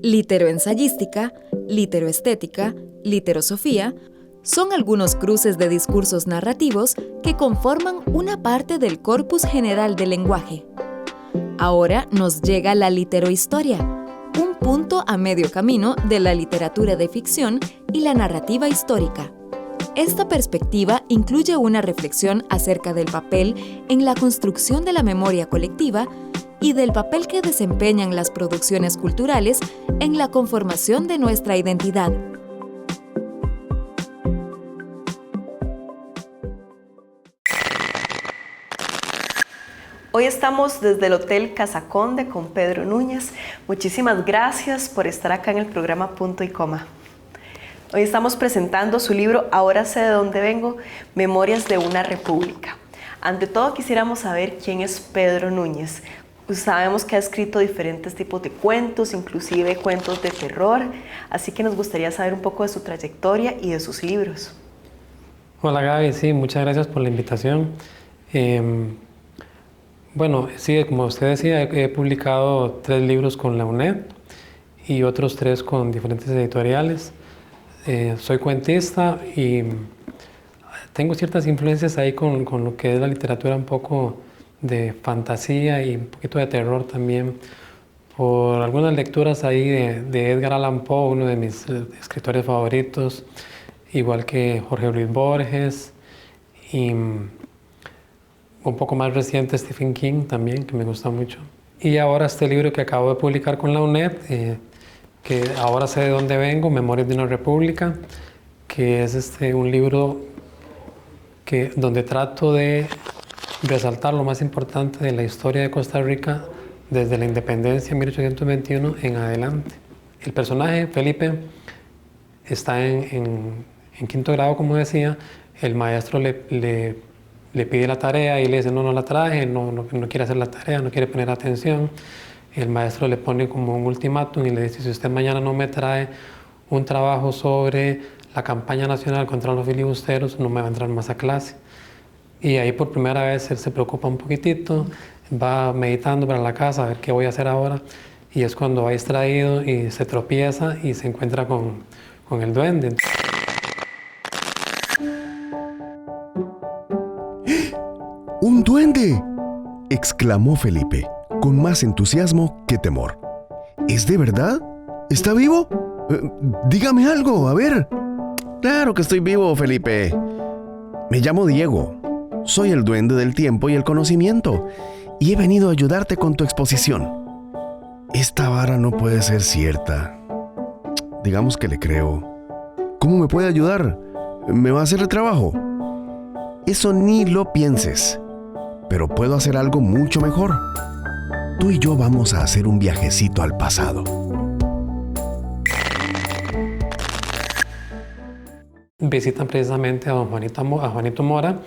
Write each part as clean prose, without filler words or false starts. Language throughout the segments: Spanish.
Literoensayística, literoestética, literosofía son algunos cruces de discursos narrativos que conforman una parte del corpus general del lenguaje. Ahora nos llega la literohistoria, un punto a medio camino de la literatura de ficción y la narrativa histórica. Esta perspectiva incluye una reflexión acerca del papel en la construcción de la memoria colectiva y del papel que desempeñan las producciones culturales en la conformación de nuestra identidad. Hoy estamos desde el Hotel Casa Conde con Pedro Núñez. Muchísimas gracias por estar acá en el programa Punto y Coma. Hoy estamos presentando su libro Ahora sé de dónde vengo, Memorias de una República. Ante todo quisiéramos saber quién es Pedro Núñez. Pues sabemos que ha escrito diferentes tipos de cuentos, inclusive cuentos de terror, así que nos gustaría saber un poco de su trayectoria y de sus libros. Hola Gaby, sí, muchas gracias por la invitación. Bueno, sí, como usted decía, he publicado 3 libros con la UNED y otros 3 con diferentes editoriales. Soy cuentista y tengo ciertas influencias ahí con lo que es la literatura, un poco de fantasía y un poquito de terror también, por algunas lecturas ahí de Edgar Allan Poe, uno de mis escritores favoritos, igual que Jorge Luis Borges, y un poco más reciente Stephen King también, que me gusta mucho. Y ahora este libro que acabo de publicar con la UNED, que ahora sé de dónde vengo, Memorias de una República, que es un libro donde trato de resaltar lo más importante de la historia de Costa Rica desde la independencia en 1821 en adelante. El personaje, Felipe, está en 5º grado, como decía. El maestro le pide la tarea y le dice no la traje, no quiere hacer la tarea, no quiere poner atención. El maestro le pone como un ultimátum y le dice: si usted mañana no me trae un trabajo sobre la campaña nacional contra los filibusteros, no me va a entrar más a clase. Y ahí por primera vez él se preocupa un poquitito, va meditando para la casa a ver qué voy a hacer ahora, y es cuando va distraído y se tropieza y se encuentra con el duende. ¡Un duende!, exclamó Felipe, con más entusiasmo que temor. ¿Es de verdad? ¿Está vivo? Dígame algo, a ver. Claro que estoy vivo, Felipe. Me llamo Diego. Soy el duende del tiempo y el conocimiento, y he venido a ayudarte con tu exposición. Esta vara no puede ser cierta. Digamos que le creo. ¿Cómo me puede ayudar? ¿Me va a hacer el trabajo? Eso ni lo pienses. Pero puedo hacer algo mucho mejor. Tú y yo vamos a hacer un viajecito al pasado. Visitan precisamente a don Juanito Mora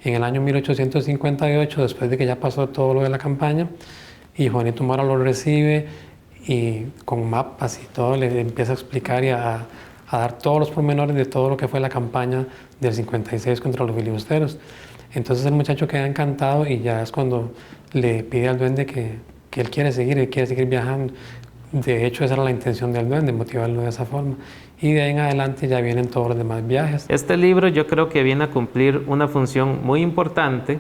en el año 1858, después de que ya pasó todo lo de la campaña, y Juanito Mora lo recibe y con mapas y todo le empieza a explicar y a dar todos los pormenores de todo lo que fue la campaña del 56 contra los filibusteros. Entonces el muchacho queda encantado y ya es cuando le pide al duende que él quiere seguir viajando. De hecho, esa era la intención del duende, motivarlo de esa forma. Y de ahí en adelante ya vienen todos los demás viajes. Este libro yo creo que viene a cumplir una función muy importante,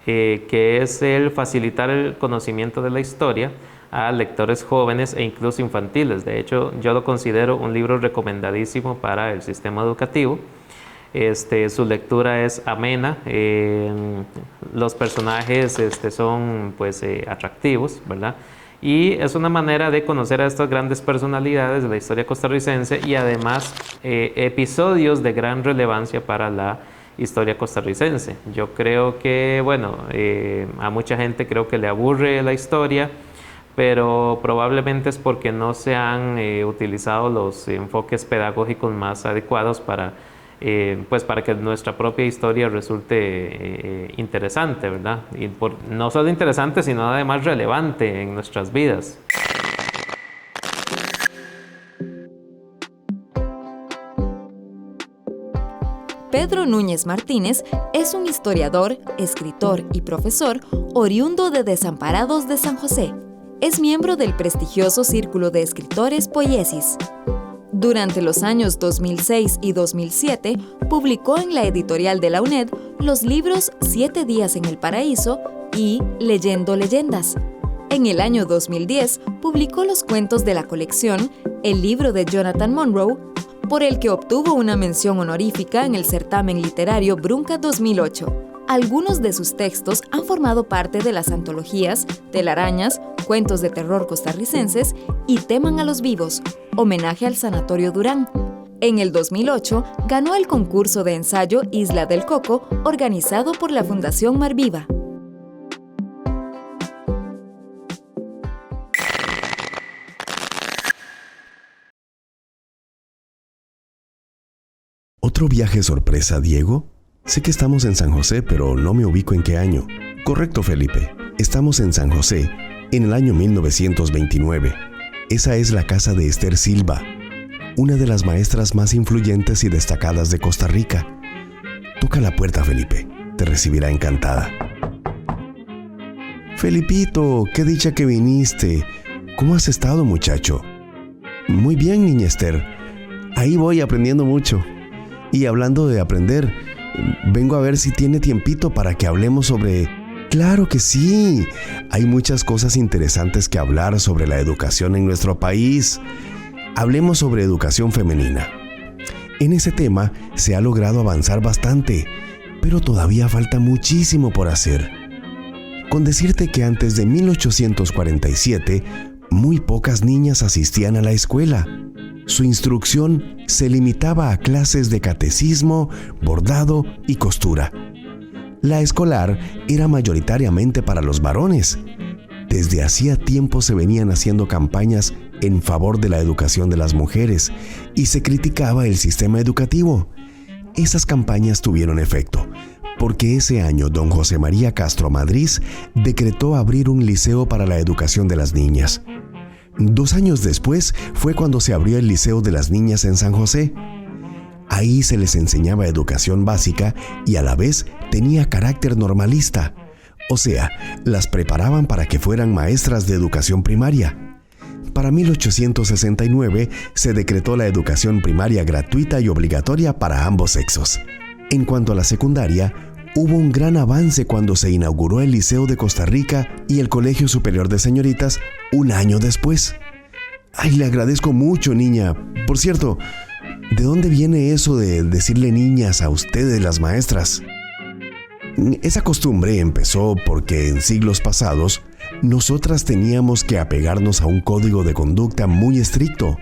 que es el facilitar el conocimiento de la historia a lectores jóvenes e incluso infantiles. De hecho, yo lo considero un libro recomendadísimo para el sistema educativo. Su lectura es amena, los personajes son atractivos, ¿verdad? Y es una manera de conocer a estas grandes personalidades de la historia costarricense y además episodios de gran relevancia para la historia costarricense. Yo creo que, a mucha gente creo que le aburre la historia, pero probablemente es porque no se han utilizado los enfoques pedagógicos más adecuados para que nuestra propia historia resulte interesante, ¿verdad? Y no solo interesante, sino además relevante en nuestras vidas. Pedro Núñez Martínez es un historiador, escritor y profesor oriundo de Desamparados de San José, Es miembro del prestigioso Círculo de Escritores Poiesis. Durante los años 2006 y 2007, publicó en la editorial de la UNED los libros 7 días en el paraíso y Leyendo leyendas. En el año 2010, publicó los cuentos de la colección El libro de Jonathan Monroe, por el que obtuvo una mención honorífica en el certamen literario Brunca 2008. Algunos de sus textos han formado parte de las antologías Telarañas, Cuentos de terror costarricenses y Teman a los vivos, homenaje al Sanatorio Durán. En el 2008, ganó el concurso de ensayo Isla del Coco, organizado por la Fundación Mar Viva. ¿Otro viaje sorpresa, Diego? Sé que estamos en San José, pero no me ubico en qué año. Correcto, Felipe. Estamos en San José, en el año 1929. Esa es la casa de Esther Silva, una de las maestras más influyentes y destacadas de Costa Rica. Toca la puerta, Felipe. Te recibirá encantada. Felipito, qué dicha que viniste. ¿Cómo has estado, muchacho? Muy bien, niña Esther. Ahí voy aprendiendo mucho. Y hablando de aprender, vengo a ver si tiene tiempito para que hablemos sobre... ¡Claro que sí! Hay muchas cosas interesantes que hablar sobre la educación en nuestro país. Hablemos sobre educación femenina. En ese tema se ha logrado avanzar bastante, pero todavía falta muchísimo por hacer. Con decirte que antes de 1847, muy pocas niñas asistían a la escuela. Su instrucción se limitaba a clases de catecismo, bordado y costura. La escolar era mayoritariamente para los varones. Desde hacía tiempo se venían haciendo campañas en favor de la educación de las mujeres y se criticaba el sistema educativo. Esas campañas tuvieron efecto, porque ese año don José María Castro Madrid decretó abrir un liceo para la educación de las niñas. 2 años después fue cuando se abrió el Liceo de las Niñas en San José. Ahí se les enseñaba educación básica y a la vez tenía carácter normalista, o sea, las preparaban para que fueran maestras de educación primaria. Para 1869 se decretó la educación primaria gratuita y obligatoria para ambos sexos. En cuanto a la secundaria, hubo un gran avance cuando se inauguró el Liceo de Costa Rica y el Colegio Superior de Señoritas un año después. Ay, le agradezco mucho, niña. Por cierto, ¿de dónde viene eso de decirle niñas a ustedes, las maestras? Esa costumbre empezó porque en siglos pasados nosotras teníamos que apegarnos a un código de conducta muy estricto.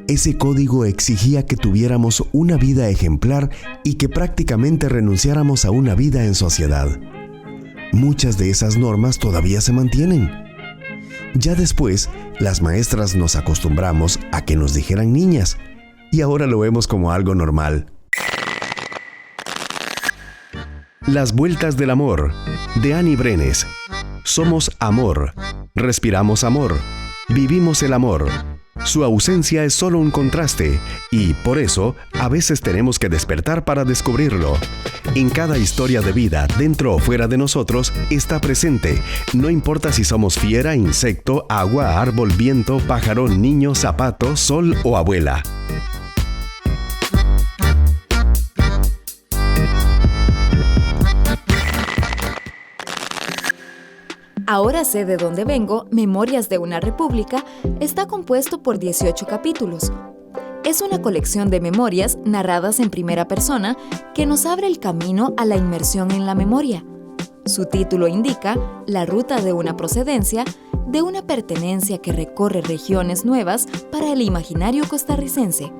Ese código exigía que tuviéramos una vida ejemplar y que prácticamente renunciáramos a una vida en sociedad. Muchas de esas normas todavía se mantienen. Ya después, las maestras nos acostumbramos a que nos dijeran niñas, y ahora lo vemos como algo normal. Las vueltas del amor, de Annie Brenes. Somos amor, respiramos amor, vivimos el amor. Su ausencia es solo un contraste y, por eso, a veces tenemos que despertar para descubrirlo. En cada historia de vida, dentro o fuera de nosotros, está presente. No importa si somos fiera, insecto, agua, árbol, viento, pájaro, niño, zapato, sol o abuela. Ahora sé de dónde vengo, Memorias de una República, está compuesto por 18 capítulos. Es una colección de memorias narradas en primera persona que nos abre el camino a la inmersión en la memoria. Su título indica la ruta de una procedencia, de una pertenencia que recorre regiones nuevas para el imaginario costarricense.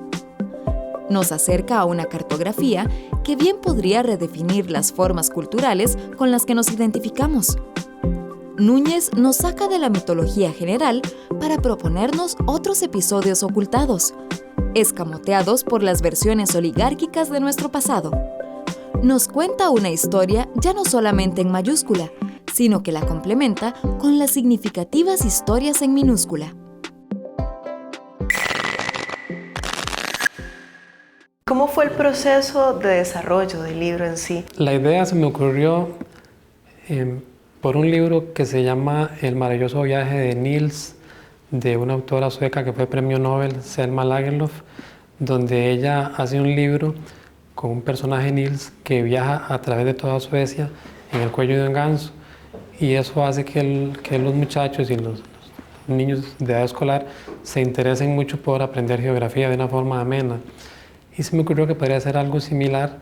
Nos acerca a una cartografía que bien podría redefinir las formas culturales con las que nos identificamos. Núñez nos saca de la mitología general para proponernos otros episodios ocultados, escamoteados por las versiones oligárquicas de nuestro pasado. Nos cuenta una historia ya no solamente en mayúscula, sino que la complementa con las significativas historias en minúscula. ¿Cómo fue el proceso de desarrollo del libro en sí? La idea se me ocurrió por un libro que se llama El maravilloso viaje de Niels, de una autora sueca que fue premio Nobel, Selma Lagerlöf, donde ella hace un libro con un personaje, Niels, que viaja a través de toda Suecia en el cuello de un ganso, y eso hace que los muchachos y los niños de edad escolar se interesen mucho por aprender geografía de una forma amena. Y se me ocurrió que podría ser algo similar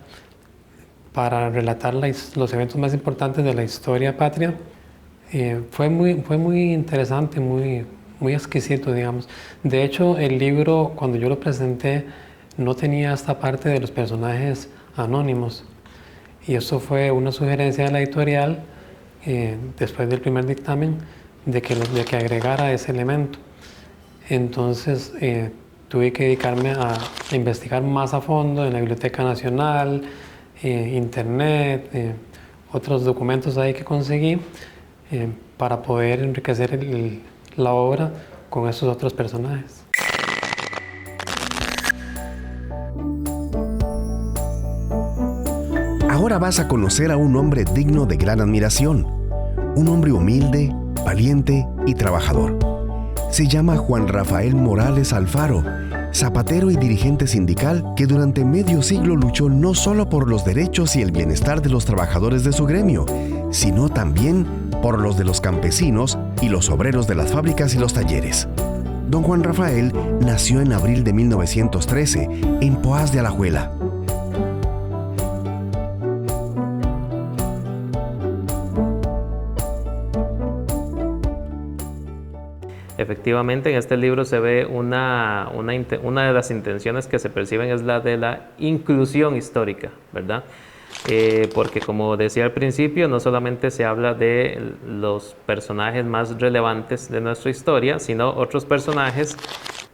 para relatar los eventos más importantes de la historia patria. Fue muy interesante, muy exquisito, digamos. De hecho, el libro, cuando yo lo presenté, no tenía esta parte de los personajes anónimos. Y eso fue una sugerencia de la editorial, después del primer dictamen, de que agregara ese elemento. Entonces, tuve que dedicarme a investigar más a fondo en la Biblioteca Nacional, internet, otros documentos ahí que conseguí, para poder enriquecer la obra con esos otros personajes. Ahora vas a conocer a un hombre digno de gran admiración, un hombre humilde, valiente y trabajador. Se llama Juan Rafael Morales Alfaro, zapatero y dirigente sindical que durante medio siglo luchó no solo por los derechos y el bienestar de los trabajadores de su gremio, sino también por los de los campesinos y los obreros de las fábricas y los talleres. Don Juan Rafael nació en abril de 1913 en Poás de Alajuela. Efectivamente, en este libro se ve una de las intenciones que se perciben es la de la inclusión histórica, ¿verdad? Porque como decía al principio, no solamente se habla de los personajes más relevantes de nuestra historia, sino otros personajes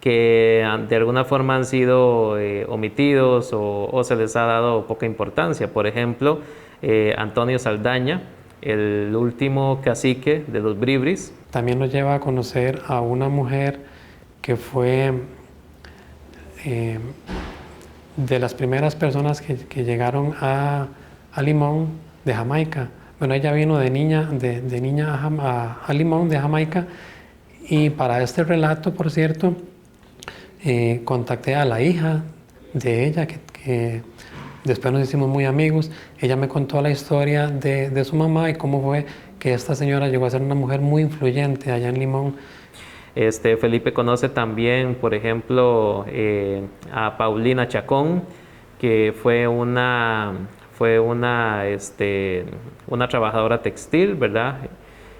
que de alguna forma han sido omitidos o se les ha dado poca importancia. Por ejemplo, Antonio Saldaña, el último cacique de los Bribris. También nos lleva a conocer a una mujer que fue de las primeras personas que llegaron a Limón de Jamaica. Bueno, ella vino de niña a Limón de Jamaica, y para este relato, por cierto, contacté a la hija de ella, que después nos hicimos muy amigos. Ella me contó la historia de su mamá y cómo fue que esta señora llegó a ser una mujer muy influyente allá en Limón. Felipe conoce también, por ejemplo, a Paulina Chacón, que fue una trabajadora textil, ¿verdad?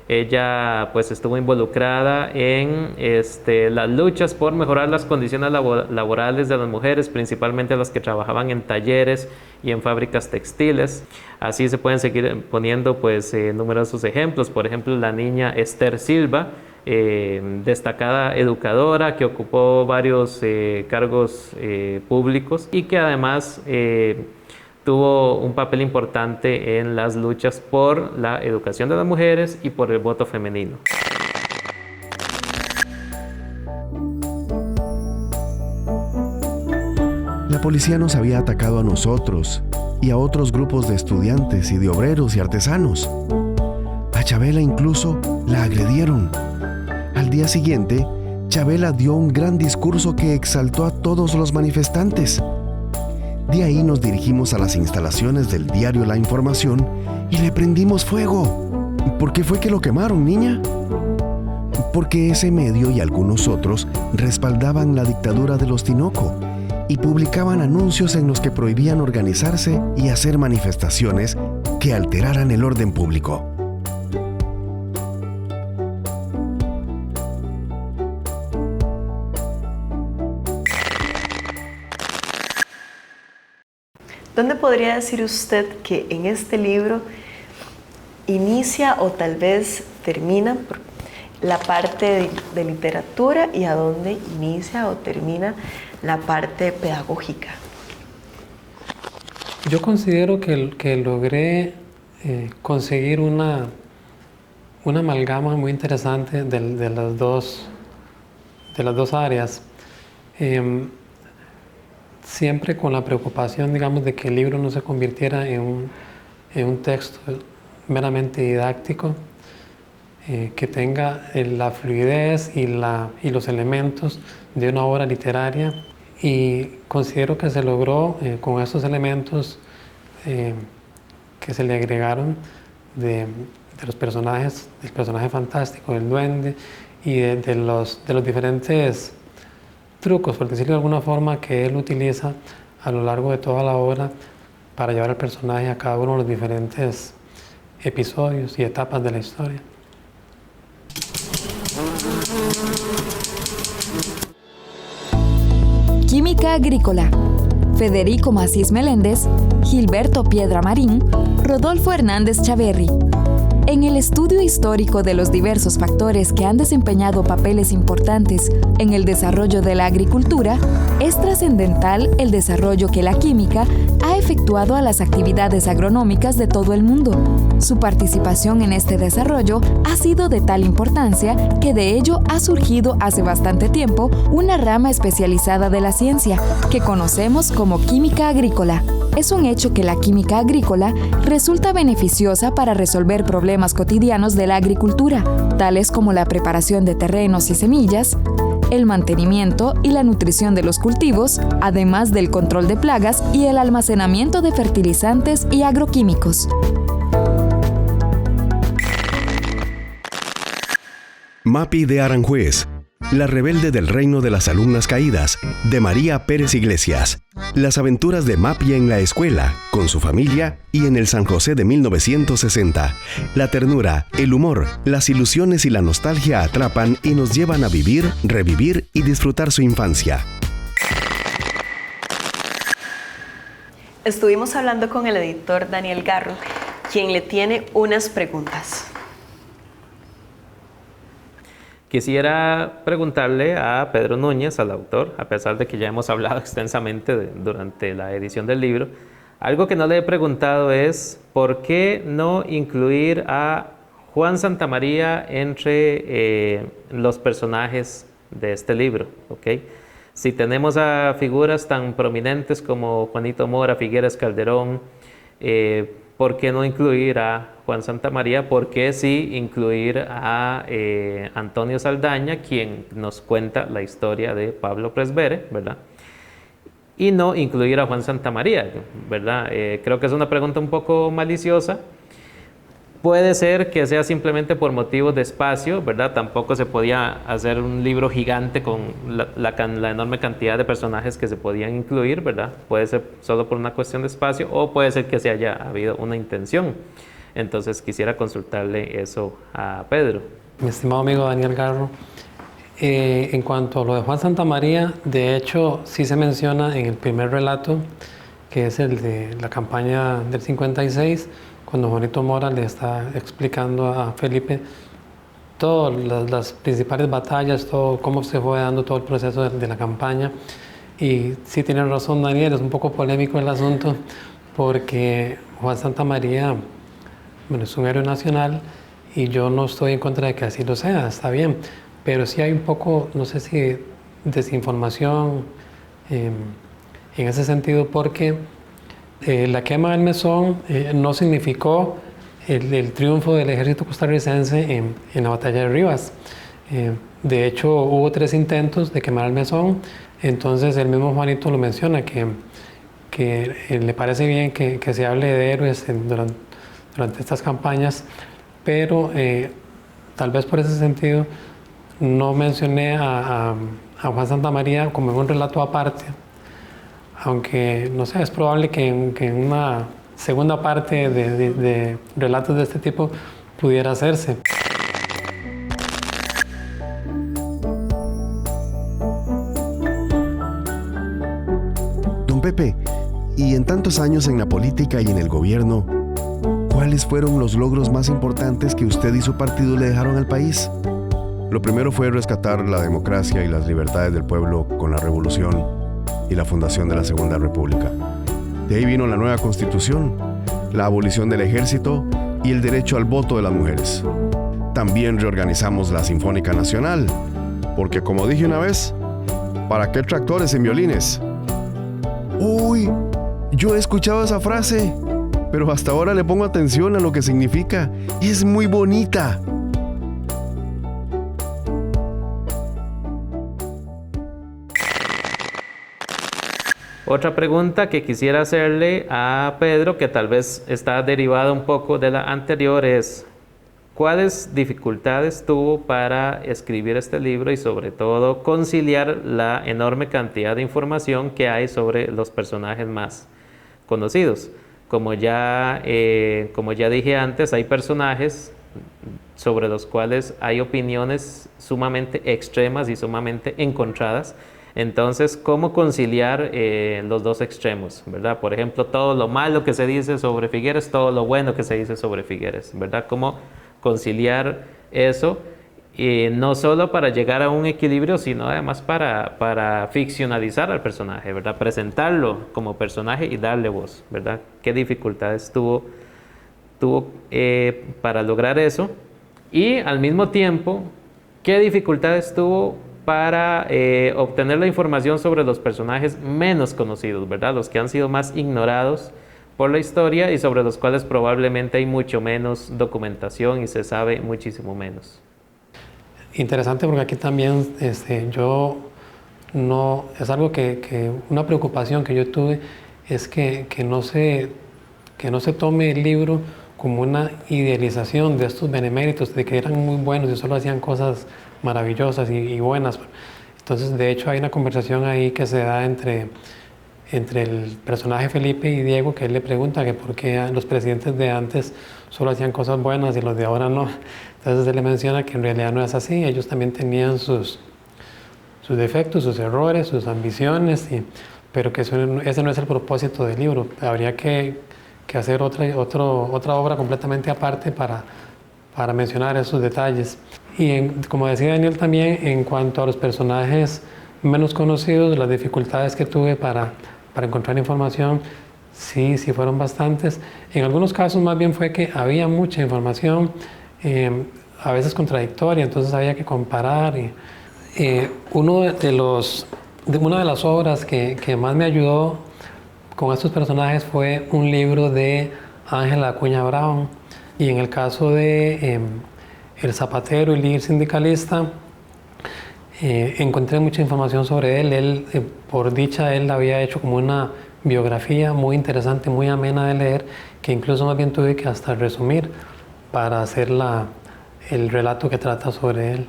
Ella pues estuvo involucrada en las luchas por mejorar las condiciones laborales de las mujeres, principalmente las que trabajaban en talleres y en fábricas textiles. Así se pueden seguir poniendo pues numerosos ejemplos. Por ejemplo, la niña Esther Silva, destacada educadora que ocupó varios cargos públicos y que además tuvo un papel importante en las luchas por la educación de las mujeres y por el voto femenino. La policía nos había atacado a nosotros y a otros grupos de estudiantes y de obreros y artesanos. A Chavela incluso la agredieron. Al día siguiente, Chavela dio un gran discurso que exaltó a todos los manifestantes. De ahí nos dirigimos a las instalaciones del diario La Información y le prendimos fuego. ¿Por qué fue que lo quemaron, niña? Porque ese medio y algunos otros respaldaban la dictadura de los Tinoco y publicaban anuncios en los que prohibían organizarse y hacer manifestaciones que alteraran el orden público. ¿Dónde podría decir usted que en este libro inicia o tal vez termina la parte de literatura y a dónde inicia o termina la parte pedagógica? Yo considero que logré conseguir una amalgama muy interesante de las dos áreas. Siempre con la preocupación, digamos, de que el libro no se convirtiera en un texto meramente didáctico, que tenga la fluidez y los elementos de una obra literaria, y considero que se logró con estos elementos que se le agregaron de los personajes, del personaje fantástico, del duende, y de los diferentes trucos, por decirlo de alguna forma, que él utiliza a lo largo de toda la obra para llevar al personaje a cada uno de los diferentes episodios y etapas de la historia. Química agrícola. Federico Macís Meléndez, Gilberto Piedra Marín, Rodolfo Hernández Chaverri. En el estudio histórico de los diversos factores que han desempeñado papeles importantes en el desarrollo de la agricultura, es trascendental el desarrollo que la química ha efectuado a las actividades agronómicas de todo el mundo. Su participación en este desarrollo ha sido de tal importancia que de ello ha surgido hace bastante tiempo una rama especializada de la ciencia que conocemos como química agrícola. Es un hecho que la química agrícola resulta beneficiosa para resolver problemas cotidianos de la agricultura, tales como la preparación de terrenos y semillas, el mantenimiento y la nutrición de los cultivos, además del control de plagas y el almacenamiento de fertilizantes y agroquímicos. Mapi de Aranjuez, la rebelde del reino de las alumnas caídas, de María Pérez Iglesias. Las aventuras de Mapi en la escuela, con su familia y en el San José de 1960. La ternura, el humor, las ilusiones y la nostalgia atrapan y nos llevan a vivir, revivir y disfrutar su infancia. Estuvimos hablando con el editor Daniel Garro, quien le tiene unas preguntas. Quisiera preguntarle a Pedro Núñez, al autor, a pesar de que ya hemos hablado extensamente durante la edición del libro, algo que no le he preguntado es ¿por qué no incluir a Juan Santamaría entre los personajes de este libro? ¿Okay? Si tenemos a figuras tan prominentes como Juanito Mora, Figueras Calderón, ¿por qué no incluir a Juan Santamaría? ¿Por qué sí incluir a Antonio Saldaña, quien nos cuenta la historia de Pablo Presbere, ¿verdad? Y no incluir a Juan Santamaría, ¿verdad? Creo que es una pregunta un poco maliciosa. Puede ser que sea simplemente por motivos de espacio, ¿verdad? Tampoco se podía hacer un libro gigante con la enorme cantidad de personajes que se podían incluir, ¿verdad? Puede ser solo por una cuestión de espacio o puede ser que se haya habido una intención. Entonces quisiera consultarle eso a Pedro. Mi estimado amigo Daniel Garro, en cuanto a lo de Juan Santamaría, de hecho sí se menciona en el primer relato, que es el de la campaña del 56, cuando Juanito Mora le está explicando a Felipe todas las principales batallas, todo cómo se fue dando todo el proceso de la campaña. Y sí tiene razón Daniel, es un poco polémico el asunto, porque Juan Santamaría, bueno, es un héroe nacional y yo no estoy en contra de que así lo sea, está bien, pero sí hay un poco, no sé si desinformación en ese sentido, porque la quema del mesón no significó el triunfo del ejército costarricense en la batalla de Rivas. De hecho, hubo 3 intentos de quemar el mesón, entonces el mismo Juanito lo menciona, que le parece bien que se hable de héroes durante estas campañas, pero tal vez por ese sentido no mencioné a Juan Santamaría como en un relato aparte, aunque no sé, es probable que en una segunda parte de relatos de este tipo pudiera hacerse. Don Pepe, y en tantos años en la política y en el gobierno, ¿cuáles fueron los logros más importantes que usted y su partido le dejaron al país? Lo primero fue rescatar la democracia y las libertades del pueblo con la revolución y la fundación de la Segunda República. De ahí vino la nueva Constitución, la abolición del ejército y el derecho al voto de las mujeres. También reorganizamos la Sinfónica Nacional, porque como dije una vez, ¿para qué tractores en violines? Uy, yo he escuchado esa frase, pero hasta ahora le pongo atención a lo que significa. Es muy bonita. Otra pregunta que quisiera hacerle a Pedro, que tal vez está derivada un poco de la anterior, es ¿cuáles dificultades tuvo para escribir este libro y sobre todo conciliar la enorme cantidad de información que hay sobre los personajes más conocidos? Como ya dije antes, hay personajes sobre los cuales hay opiniones sumamente extremas y sumamente encontradas. Entonces, ¿cómo conciliar los dos extremos, verdad? Por ejemplo, todo lo malo que se dice sobre Figueres, todo lo bueno que se dice sobre Figueres, ¿verdad? ¿Cómo conciliar eso? No solo para llegar a un equilibrio, sino además para ficcionalizar al personaje, ¿verdad? Presentarlo como personaje y darle voz, ¿verdad? ¿Qué dificultades tuvo para lograr eso? Y al mismo tiempo, ¿qué dificultades tuvo para obtener la información sobre los personajes menos conocidos, ¿verdad? Los que han sido más ignorados por la historia y sobre los cuales probablemente hay mucho menos documentación y se sabe muchísimo menos. Interesante, porque aquí también es algo una preocupación que yo tuve, es que no se tome el libro como una idealización de estos beneméritos, de que eran muy buenos y solo hacían cosas maravillosas y buenas. Entonces, de hecho, hay una conversación ahí que se da entre el personaje Felipe y Diego, que él le pregunta que por qué los presidentes de antes solo hacían cosas buenas y los de ahora no. Entonces él le menciona que en realidad no es así, ellos también tenían sus defectos, sus errores, sus ambiciones, pero que ese no es el propósito del libro. Habría que hacer otra obra completamente aparte para mencionar esos detalles. Y como decía Daniel también, en cuanto a los personajes menos conocidos, las dificultades que tuve para encontrar información, sí fueron bastantes. En algunos casos más bien fue que había mucha información, a veces contradictoria, entonces había que comparar. Una de las obras que más me ayudó con estos personajes fue un libro de Ángela Acuña Brown. Y en el caso de El Zapatero y líder sindicalista, encontré mucha información sobre él. Por dicha, él había hecho como una biografía muy interesante, muy amena de leer, que incluso más bien tuve que hasta resumir para hacer el relato que trata sobre él.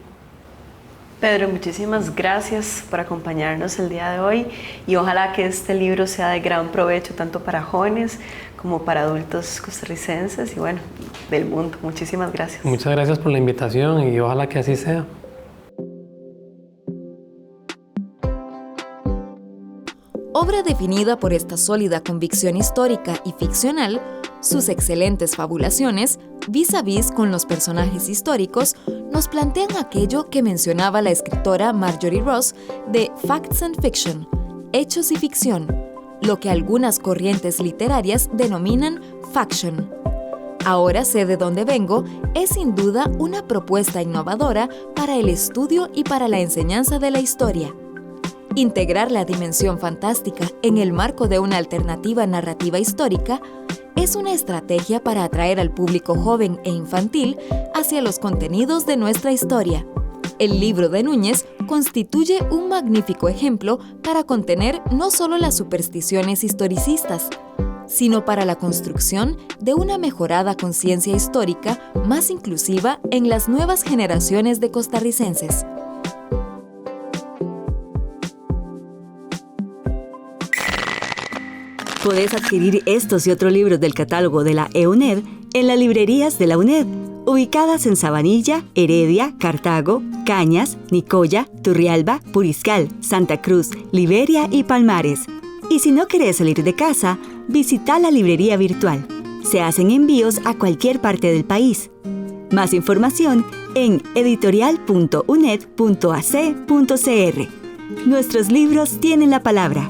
Pedro, muchísimas gracias por acompañarnos el día de hoy y ojalá que este libro sea de gran provecho tanto para jóvenes como para adultos costarricenses y bueno, del mundo. Muchísimas gracias. Muchas gracias por la invitación y ojalá que así sea. Obra definida por esta sólida convicción histórica y ficcional, sus excelentes fabulaciones, vis a vis con los personajes históricos, nos plantean aquello que mencionaba la escritora Marjorie Ross de Facts and Fiction, hechos y ficción, lo que algunas corrientes literarias denominan faction. Ahora sé de dónde vengo es sin duda una propuesta innovadora para el estudio y para la enseñanza de la historia. Integrar la dimensión fantástica en el marco de una alternativa narrativa histórica es una estrategia para atraer al público joven e infantil hacia los contenidos de nuestra historia. El libro de Núñez constituye un magnífico ejemplo para contener no solo las supersticiones historicistas, sino para la construcción de una mejorada conciencia histórica más inclusiva en las nuevas generaciones de costarricenses. Podés adquirir estos y otros libros del catálogo de la EUNED en las librerías de la UNED, ubicadas en Sabanilla, Heredia, Cartago, Cañas, Nicoya, Turrialba, Puriscal, Santa Cruz, Liberia y Palmares. Y si no querés salir de casa, visita la librería virtual. Se hacen envíos a cualquier parte del país. Más información en editorial.uned.ac.cr. Nuestros libros tienen la palabra.